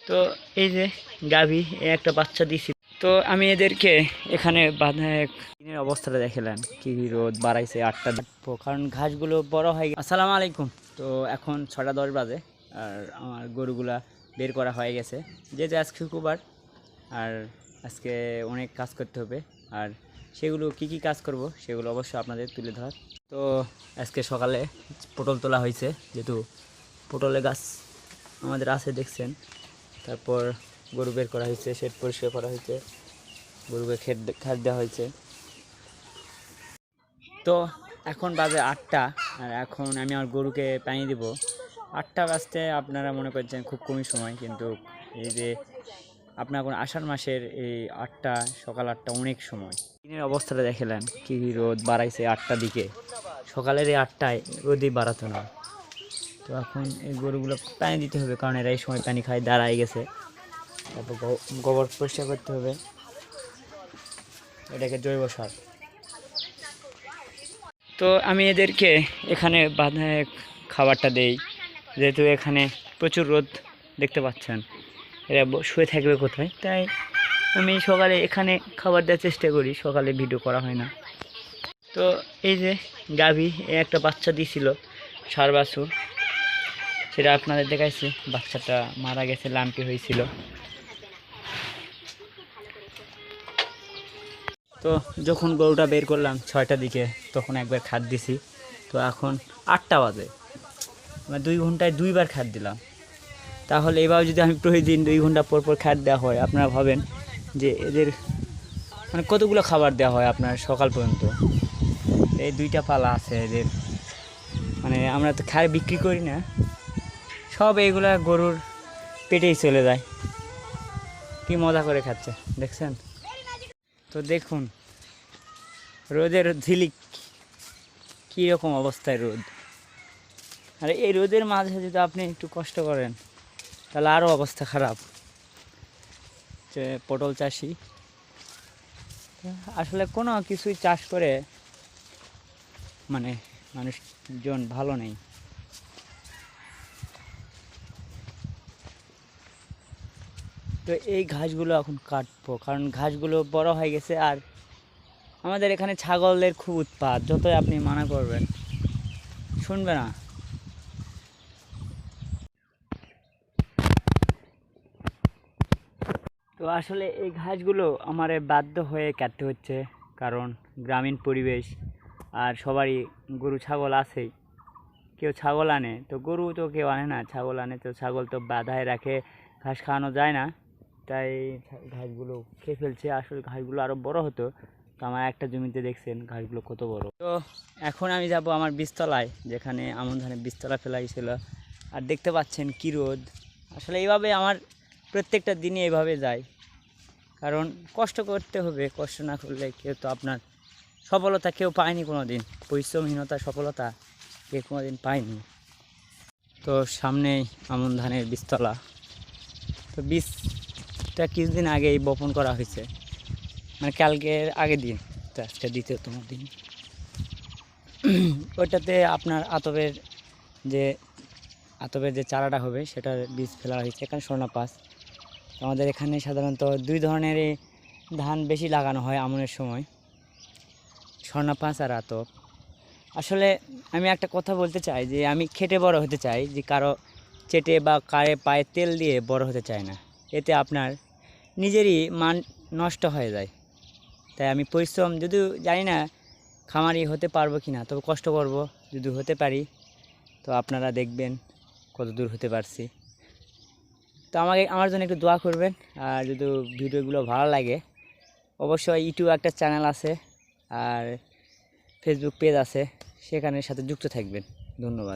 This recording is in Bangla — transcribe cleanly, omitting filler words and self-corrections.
তো এই যে গাভী একটা বাচ্চা দিছি। তো আমি এদেরকে এখানে দিনের অবস্থাটা দেখালাম, কি রোদ বাড়াইছে 8টা, কারণ ঘাসগুলো বড় হয়ে গেছে। আসসালামু আলাইকুম। তো এখন 6টা 10 বাজে আর আমার গরুগুলা বের করা হয়ে গেছে। যে আজকে শুক্রবার আর আজকে অনেক কাজ করতে হবে, আর সেগুলো কি কাজ করব সেগুলো অবশ্যই আপনাদের তুলে ধরার। তো আজকে সকালে পটল তোলা হয়েছে, যেহেতু পটলের গাছ আমাদের আছে দেখছেন। তারপর গরু বের করা হয়েছে, শেড পরিষ্কার করা হয়েছে, গরুকে খেত দেওয়া হয়েছে। তো এখন বাজে 8টা, আর এখন আমি আমার গরুকে পানি দিব। 8টা বাজতে আপনারা মনে করছেন খুব কমই সময়, কিন্তু এই যে আপনার এখন আষাঢ় মাসের এই 8টা, সকাল 8টা অনেক সময়। দিনের অবস্থাটা দেখালেন, কি রোদ বাড়াইছে 8টার দিকে। সকালের এই 8টায় রোদই বাড়াতো না। তো এখন এই গরুগুলো পানি দিতে হবে, কারণ এরা এই সময় পানি খায়, দাঁড়ায় গেছে। তারপর গোবর পরিষ্কার করতে হবে, এটাকে জৈব সার। তো আমি এদেরকে এখানে খাবারটা দেই, যেহেতু এখানে প্রচুর রোদ দেখতে পাচ্ছেন, এরা শুয়ে থাকবে কোথায়, তাই আমি সকালে এখানে খাবার দেওয়ার চেষ্টা করি। সকালে ভিডিও করা হয় না। তো এই যে গাভী একটা বাচ্চা দিছিল, ষাঁড় বাছুর, সেটা আপনাদের দেখাইছি। বাচ্চাটা মারা গেছে, লাম্পি হয়েছিল। তো যখন গরুটা বের করলাম 6টার দিকে, তখন একবার খাদ দিছি। তো এখন 8টা বাজে, মানে 2 ঘন্টায় 2বার খাদ দিলাম। তাহলে এবার যদি আমি প্রতিদিন 2 ঘন্টা পর পর খাদ দেওয়া হয়, আপনারা ভাবেন যে এদের মানে কতগুলো খাবার দেওয়া হয় আপনার সকাল পর্যন্ত। এই 2টা পালা আছে এদের, মানে আমরা তো খায় বিক্রি করি না, সব এইগুলা গরুর পেটেই চলে যায়। কি মজা করে খাচ্ছে দেখছেন। তো দেখুন রোদের ঝিলিক কীরকম অবস্থায় রোদ, আর এই রোদের মাঝে যদি আপনি একটু কষ্ট করেন তাহলে আরও অবস্থা খারাপ। যে পটল চাষি আসলে কোনো কিছুই চাষ করে মানে মানুষজন ভালো নেই। তো এই ঘাসগুলো এখন কাটবো, কারণ ঘাসগুলো বড় হয়ে গেছে। আর আমাদের এখানে ছাগলের খুব উৎপাত, যতই আপনি মানা করবেন শুনবে না। তো আসলে এই ঘাসগুলো আমার বাধ্য হয়ে কাটতে হচ্ছে, কারণ গ্রামীণ পরিবেশ আর সবারই গরু ছাগল আছেই। কেউ ছাগল আনে, তো গরু তো কেউ আনে না, ছাগল আনে, তো ছাগল তো বাধায় রাখে, ঘাস খাওয়ানো যায় না, তাই ঘাসগুলো খেয়ে ফেলছে। আসলে ঘাসগুলো আরও বড় হতো, তো আমার একটা জমিতে দেখছেন ঘাসগুলো কত বড়। তো এখন আমি যাব আমার বীজতলায়, যেখানে আমন ধানের বীজতলা ফেলা হয়েছিল। আর দেখতে পাচ্ছেন কী রোদ। আসলে এইভাবে আমার প্রত্যেকটা দিনই এইভাবে যায়, কারণ কষ্ট করতে হবে। কষ্ট না করলে কেউ তো আপনার সফলতা কেউ পায়নি কোনো দিন, পরিশ্রমহীনতা সফলতা কেউ কোনো দিন পায়নি। তো সামনেই আমন ধানের বীজতলা। তো বীজটা কিছুদিন আগেই বপন করা হয়েছে, মানে কালকের আগের দিন, তো আজকে দ্বিতীয়তম দিন। ওইটাতে আপনার আতবের যে চারাটা হবে সেটার বীজ ফেলা হয়েছে। এখানে স্বর্ণা 5, আমাদের এখানে সাধারণত 2 ধরনের ধান বেশি লাগানো হয় আমনের সময়, স্বর্ণা 5 আর আতপ। আসলে আমি একটা কথা বলতে চাই, যে আমি খেটে বড় হতে চাই, যে কারো চেটে বা কারে পায়ে তেল দিয়ে বড় হতে চাই না। এতে আপনার নিজেরই মান নষ্ট হয়ে যায়। তাই আমি পরিশ্রম, যদিও জানি না খামারি হতে পারবো কি না, তবে কষ্ট করব। যদি হতে পারি তো আপনারা দেখবেন কত দূর হতে পারছি। তো আমার জন্য একটু দোয়া করবেন। আর যদি ভিডিওগুলো ভালো লাগে, অবশ্যই ইউটিউব একটা চ্যানেল আছে আর ফেসবুক পেজ আছে, সেখানের সাথে যুক্ত থাকবেন। ধন্যবাদ।